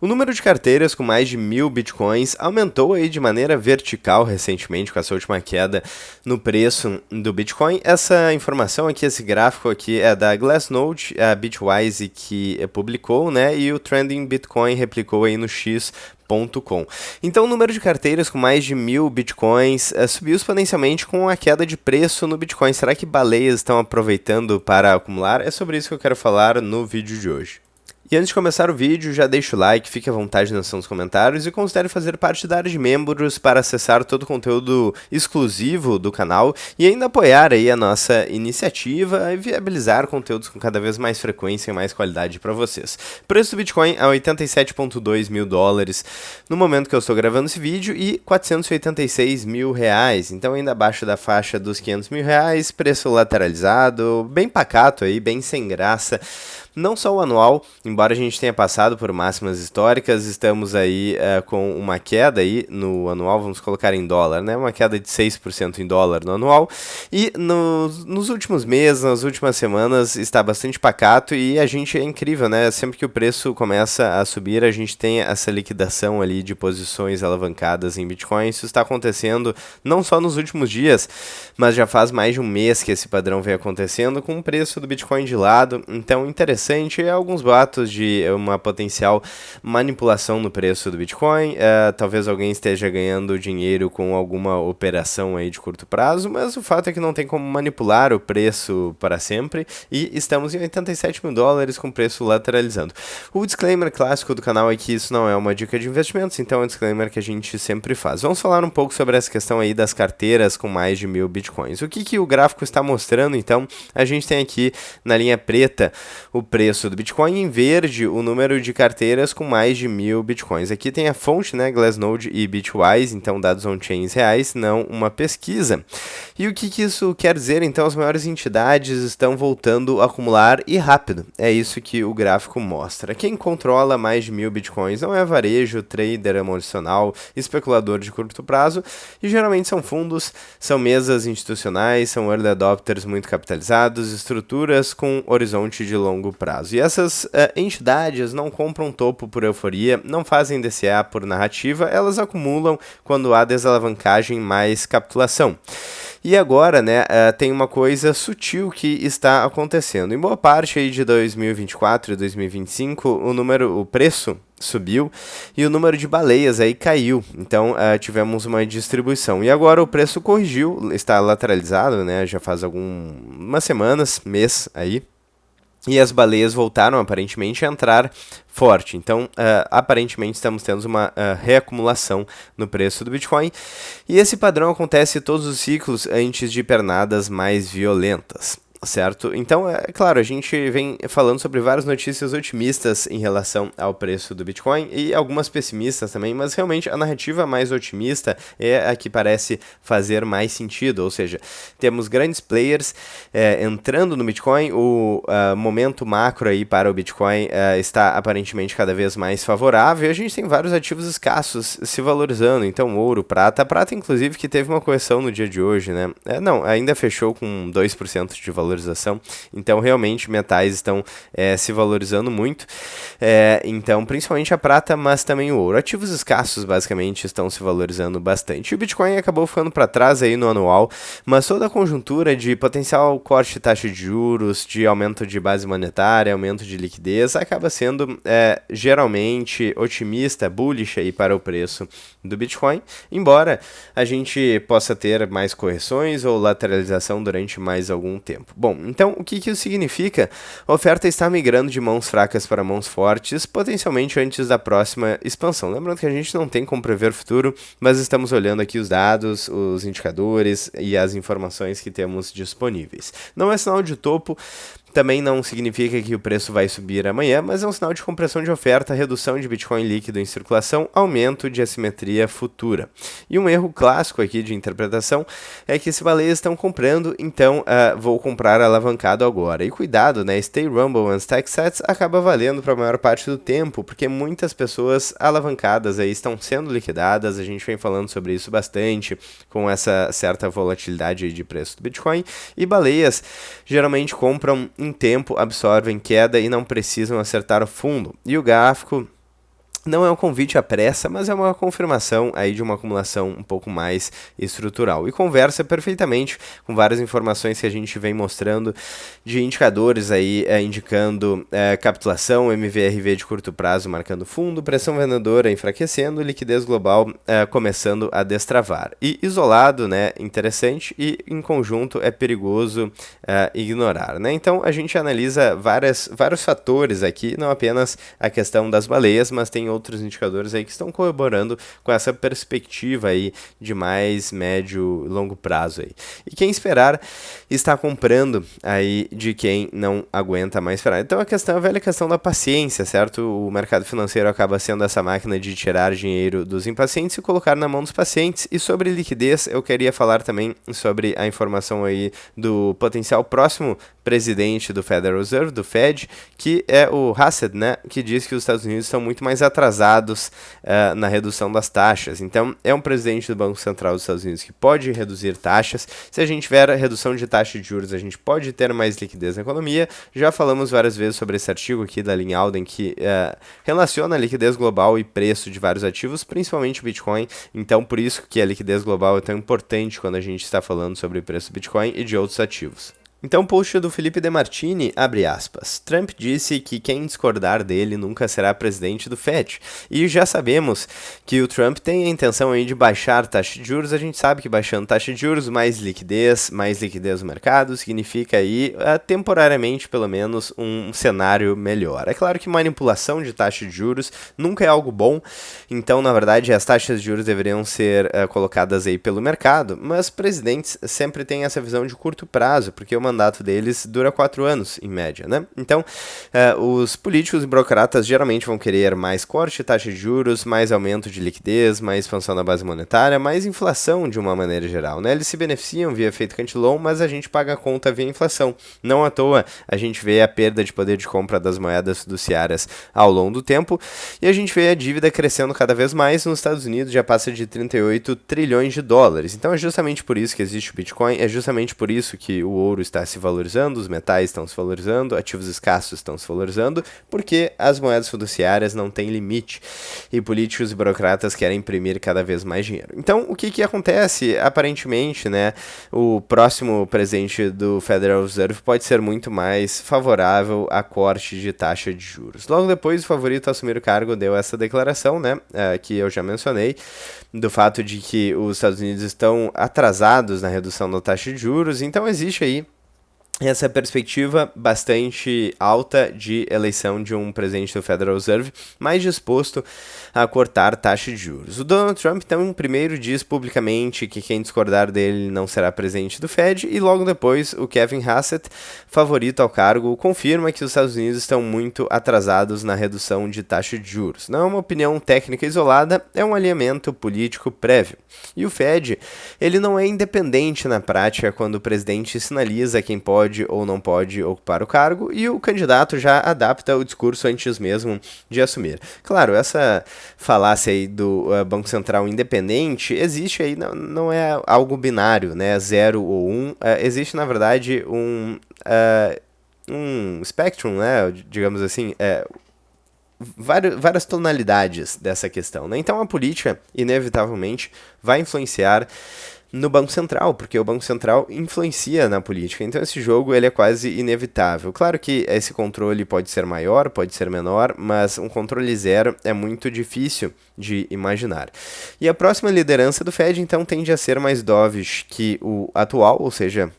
O número de carteiras com mais de 1.000 bitcoins aumentou aí de maneira vertical recentemente com essa última queda no preço do Bitcoin. Essa informação aqui, esse gráfico aqui é da Glassnode, a Bitwise que publicou, né? E o Trending Bitcoin replicou aí no X.com. Então o número de carteiras com mais de 1.000 bitcoins subiu exponencialmente com a queda de preço no Bitcoin. Será que baleias estão aproveitando para acumular? É sobre isso que eu quero falar no vídeo de hoje. E antes de começar o vídeo, já deixa o like, fique à vontade na seção dos comentários e considere fazer parte da área de membros para acessar todo o conteúdo exclusivo do canal e ainda apoiar aí a nossa iniciativa e viabilizar conteúdos com cada vez mais frequência e mais qualidade para vocês. O preço do Bitcoin é 87,2 mil dólares no momento que eu estou gravando esse vídeo e 486 mil reais, então ainda abaixo da faixa dos 500 mil reais, preço lateralizado, bem pacato aí, bem sem graça. Não só o anual, embora a gente tenha passado por máximas históricas, estamos aí com uma queda aí no anual, vamos colocar em dólar, né? Uma queda de 6% em dólar no anual. E nos últimos meses, nas últimas semanas, está bastante pacato e a gente é incrível, né? Sempre que o preço começa a subir, a gente tem essa liquidação ali de posições alavancadas em Bitcoin. Isso está acontecendo não só nos últimos dias, mas já faz mais de um mês que esse padrão vem acontecendo com o preço do Bitcoin de lado. Então, interessante, alguns boatos de uma potencial manipulação no preço do Bitcoin, talvez alguém esteja ganhando dinheiro com alguma operação aí de curto prazo, mas o fato é que não tem como manipular o preço para sempre e estamos em 87 mil dólares com preço lateralizando. O disclaimer clássico do canal é que isso não é uma dica de investimentos, então é um disclaimer que a gente sempre faz. Vamos falar um pouco sobre essa questão aí das carteiras com mais de 1.000 Bitcoins. O que o gráfico está mostrando, então? A gente tem aqui na linha preta o preço do Bitcoin, em verde o número de carteiras com mais de 1.000 Bitcoins. Aqui tem a fonte, né, Glassnode e Bitwise, então dados on-chains reais, não uma pesquisa. E o que isso quer dizer? Então as maiores entidades estão voltando a acumular e rápido. É isso que o gráfico mostra. Quem controla mais de 1.000 Bitcoins não é varejo, trader emocional, especulador de curto prazo, e geralmente são fundos, são mesas institucionais, são early adopters muito capitalizados, estruturas com horizonte de longo prazo. E essas entidades não compram topo por euforia, não fazem DCA por narrativa, elas acumulam quando há desalavancagem mais capitulação. E agora, né, tem uma coisa sutil que está acontecendo. Em boa parte aí de 2024 e 2025, o preço subiu e o número de baleias aí caiu, então tivemos uma distribuição e agora o preço corrigiu, está lateralizado, né, já faz algumas semanas, mês aí. E as baleias voltaram aparentemente a entrar forte. Então, aparentemente estamos tendo uma reacumulação no preço do Bitcoin. E esse padrão acontece todos os ciclos antes de pernadas mais violentas. Certo? Então, é claro, a gente vem falando sobre várias notícias otimistas em relação ao preço do Bitcoin e algumas pessimistas também, mas realmente a narrativa mais otimista é a que parece fazer mais sentido, ou seja, temos grandes players entrando no Bitcoin, o momento macro aí para o Bitcoin está aparentemente cada vez mais favorável e a gente tem vários ativos escassos se valorizando, então ouro, prata, a prata inclusive que teve uma correção no dia de hoje, né? Não, ainda fechou com 2% de valorização, então realmente metais estão se valorizando muito, então principalmente a prata, mas também o ouro. Ativos escassos basicamente estão se valorizando bastante. E o Bitcoin acabou ficando para trás aí no anual, mas toda a conjuntura de potencial corte de taxa de juros, de aumento de base monetária, aumento de liquidez, acaba sendo geralmente otimista, bullish aí para o preço do Bitcoin, embora a gente possa ter mais correções ou lateralização durante mais algum tempo. Bom, então o que isso significa? A oferta está migrando de mãos fracas para mãos fortes, potencialmente antes da próxima expansão. Lembrando que a gente não tem como prever o futuro, mas estamos olhando aqui os dados, os indicadores e as informações que temos disponíveis. Não é sinal de topo, também não significa que o preço vai subir amanhã, mas é um sinal de compressão de oferta, redução de Bitcoin líquido em circulação, aumento de assimetria futura. E um erro clássico aqui de interpretação é que se baleias estão comprando, então vou comprar alavancado agora. E cuidado, né? Stay Rumble and Stack Sats acaba valendo para a maior parte do tempo, porque muitas pessoas alavancadas aí estão sendo liquidadas, a gente vem falando sobre isso bastante, com essa certa volatilidade aí de preço do Bitcoin, e baleias geralmente compram em tempo, absorvem queda e não precisam acertar o fundo. E o gráfico Não é um convite à pressa, mas é uma confirmação aí de uma acumulação um pouco mais estrutural. E conversa perfeitamente com várias informações que a gente vem mostrando de indicadores aí indicando capitulação, MVRV de curto prazo marcando fundo, pressão vendedora enfraquecendo, liquidez global começando a destravar. E isolado, né, interessante, e em conjunto é perigoso ignorar, né? Então a gente analisa vários fatores aqui, não apenas a questão das baleias, mas tem outros indicadores aí que estão corroborando com essa perspectiva aí de mais médio e longo prazo aí. E quem esperar está comprando aí de quem não aguenta mais esperar. Então a velha questão da paciência, certo? O mercado financeiro acaba sendo essa máquina de tirar dinheiro dos impacientes e colocar na mão dos pacientes. E sobre liquidez, eu queria falar também sobre a informação aí do potencial próximo presidente do Federal Reserve, do Fed, que é o Hassett, né, que diz que os Estados Unidos estão muito mais atrasados na redução das taxas. Então, é um presidente do Banco Central dos Estados Unidos que pode reduzir taxas. Se a gente tiver a redução de taxa de juros, a gente pode ter mais liquidez na economia. Já falamos várias vezes sobre esse artigo aqui da Lynn Alden, que relaciona a liquidez global e preço de vários ativos, principalmente o Bitcoin. Então, por isso que a liquidez global é tão importante quando a gente está falando sobre o preço do Bitcoin e de outros ativos. Então, post do Felipe De Martini, abre aspas. Trump disse que quem discordar dele nunca será presidente do Fed. E já sabemos que o Trump tem a intenção aí de baixar a taxa de juros. A gente sabe que baixando taxa de juros, mais liquidez no mercado, significa aí, temporariamente, pelo menos, um cenário melhor. É claro que manipulação de taxa de juros nunca é algo bom. Então, na verdade, as taxas de juros deveriam ser colocadas aí pelo mercado. Mas presidentes sempre têm essa visão de curto prazo, porque o mandato deles dura 4 anos, em média, né? Então, os políticos e burocratas geralmente vão querer mais corte de taxa de juros, mais aumento de liquidez, mais expansão da base monetária, mais inflação de uma maneira geral, né? Eles se beneficiam via efeito Cantillon, mas a gente paga a conta via inflação. Não à toa, a gente vê a perda de poder de compra das moedas fiduciárias ao longo do tempo, e a gente vê a dívida crescendo cada vez mais. Nos Estados Unidos já passa de 38 trilhões de dólares. Então é justamente por isso que existe o Bitcoin, é justamente por isso que o ouro está se valorizando, os metais estão se valorizando, ativos escassos estão se valorizando, porque as moedas fiduciárias não têm limite e políticos e burocratas querem imprimir cada vez mais dinheiro. Então, o que acontece? Aparentemente, né, o próximo presidente do Federal Reserve pode ser muito mais favorável a corte de taxa de juros. Logo depois, o favorito a assumir o cargo deu essa declaração, né, que eu já mencionei, do fato de que os Estados Unidos estão atrasados na redução da taxa de juros. Então, existe aí essa perspectiva bastante alta de eleição de um presidente do Federal Reserve mais disposto a cortar taxa de juros. O Donald Trump, então, primeiro diz publicamente que quem discordar dele não será presidente do Fed, e logo depois o Kevin Hassett, favorito ao cargo, confirma que os Estados Unidos estão muito atrasados na redução de taxa de juros. Não é uma opinião técnica isolada, é um alinhamento político prévio. E o Fed, ele não é independente na prática quando o presidente sinaliza quem pode ou não pode ocupar o cargo, e o candidato já adapta o discurso antes mesmo de assumir. Claro, essa falácia aí do Banco Central independente existe aí, não é algo binário, né, 0 ou 1, existe na verdade um spectrum, né, digamos assim, várias tonalidades dessa questão, né? Então a política inevitavelmente vai influenciar no Banco Central, porque o Banco Central influencia na política. Então esse jogo ele é quase inevitável. Claro que esse controle pode ser maior, pode ser menor, mas um controle zero é muito difícil de imaginar. E a próxima liderança do Fed, então, tende a ser mais dovish que o atual, ou seja,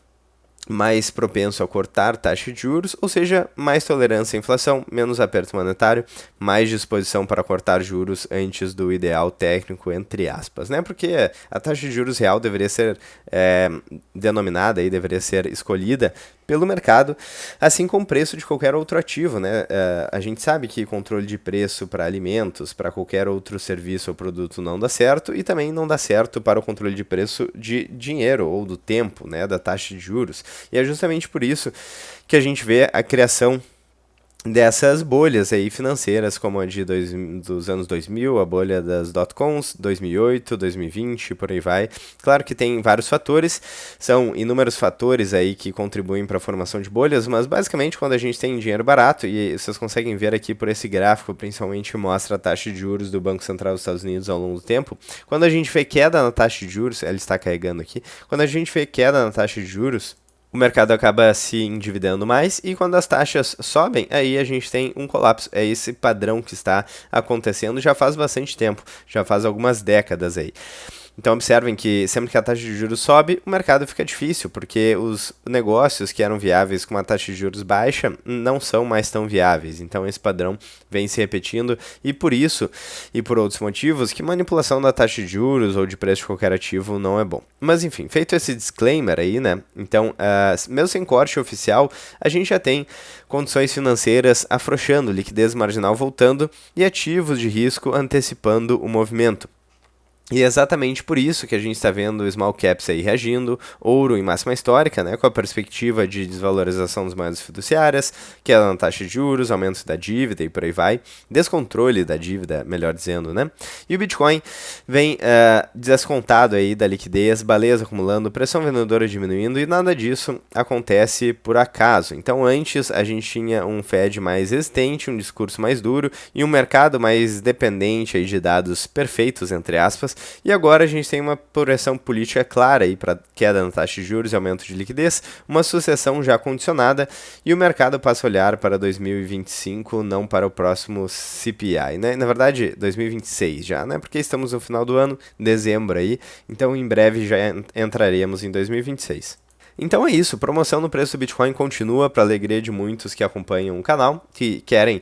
mais propenso a cortar taxa de juros, ou seja, mais tolerância à inflação, menos aperto monetário, mais disposição para cortar juros antes do ideal técnico, entre aspas, né? Porque a taxa de juros real deveria ser denominada e deveria ser escolhida pelo mercado, assim como o preço de qualquer outro ativo, né? A gente sabe que controle de preço para alimentos, para qualquer outro serviço ou produto não dá certo, e também não dá certo para o controle de preço de dinheiro ou do tempo, né? Da taxa de juros. E é justamente por isso que a gente vê a criação dessas bolhas aí financeiras, como a dos anos 2000, a bolha das dot-coms, 2008, 2020, por aí vai. Claro que tem vários fatores, são inúmeros fatores aí que contribuem para a formação de bolhas, mas basicamente quando a gente tem dinheiro barato, e vocês conseguem ver aqui por esse gráfico, principalmente mostra a taxa de juros do Banco Central dos Estados Unidos ao longo do tempo, quando a gente vê queda na taxa de juros, ela está carregando aqui, quando a gente vê queda na taxa de juros, o mercado acaba se endividando mais e quando as taxas sobem, aí a gente tem um colapso. É esse padrão que está acontecendo já faz bastante tempo, já faz algumas décadas aí. Então observem que sempre que a taxa de juros sobe, o mercado fica difícil, porque os negócios que eram viáveis com uma taxa de juros baixa não são mais tão viáveis. Então esse padrão vem se repetindo e por isso e por outros motivos que manipulação da taxa de juros ou de preço de qualquer ativo não é bom. Mas enfim, feito esse disclaimer aí, né? Então, mesmo sem corte oficial, a gente já tem condições financeiras afrouxando, liquidez marginal voltando e ativos de risco antecipando o movimento. E é exatamente por isso que a gente está vendo o small caps aí reagindo, ouro em máxima histórica, né, com a perspectiva de desvalorização das moedas fiduciárias, queda na taxa de juros, aumento da dívida e por aí vai, descontrole da dívida, melhor dizendo, né? E o Bitcoin vem descontado aí da liquidez, baleias acumulando, pressão vendedora diminuindo e nada disso acontece por acaso. Então antes a gente tinha um Fed mais resistente, um discurso mais duro e um mercado mais dependente aí de dados perfeitos, entre aspas. E agora a gente tem uma pressão política clara aí para queda na taxa de juros e aumento de liquidez, uma sucessão já condicionada e o mercado passa a olhar para 2025, não para o próximo CPI, né? Na verdade, 2026 já, né? Porque estamos no final do ano, dezembro aí, então em breve já entraremos em 2026. Então é isso, promoção no preço do Bitcoin continua para alegria de muitos que acompanham o canal, que querem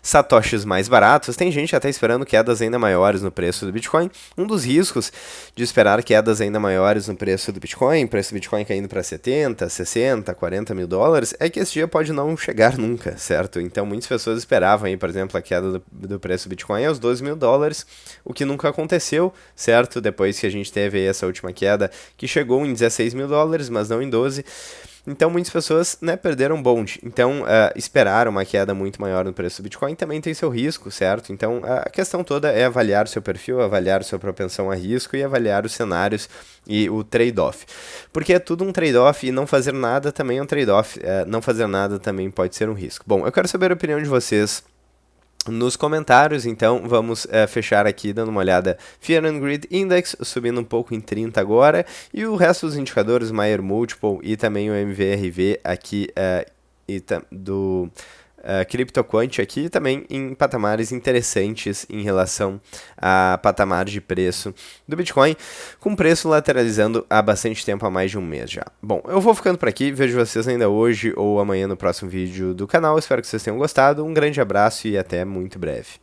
satoshis mais baratos. Tem gente até esperando quedas ainda maiores no preço do Bitcoin. Um dos riscos de esperar quedas ainda maiores no preço do Bitcoin, preço do Bitcoin caindo para 70, 60, 40 mil dólares, é que esse dia pode não chegar nunca, certo? Então muitas pessoas esperavam aí, por exemplo, a queda do preço do Bitcoin aos 12 mil dólares, o que nunca aconteceu, certo? Depois que a gente teve aí essa última queda que chegou em 16 mil dólares, mas não em 12. Então muitas pessoas, né, perderam bonde. Então esperar uma queda muito maior no preço do Bitcoin também tem seu risco, certo? Então a questão toda é avaliar o seu perfil, avaliar sua propensão a risco e avaliar os cenários e o trade-off. Porque é tudo um trade-off e não fazer nada também é um trade-off. Não fazer nada também pode ser um risco. Bom, eu quero saber a opinião de vocês nos comentários, então vamos fechar aqui dando uma olhada Fear and Greed Index, subindo um pouco em 30 agora, e o resto dos indicadores, Mayer Multiple e também o MVRV aqui do CryptoQuant aqui também em patamares interessantes em relação a patamar de preço do Bitcoin, com preço lateralizando há bastante tempo, há mais de um mês já. Bom, eu vou ficando por aqui, vejo vocês ainda hoje ou amanhã no próximo vídeo do canal, espero que vocês tenham gostado, um grande abraço e até muito breve.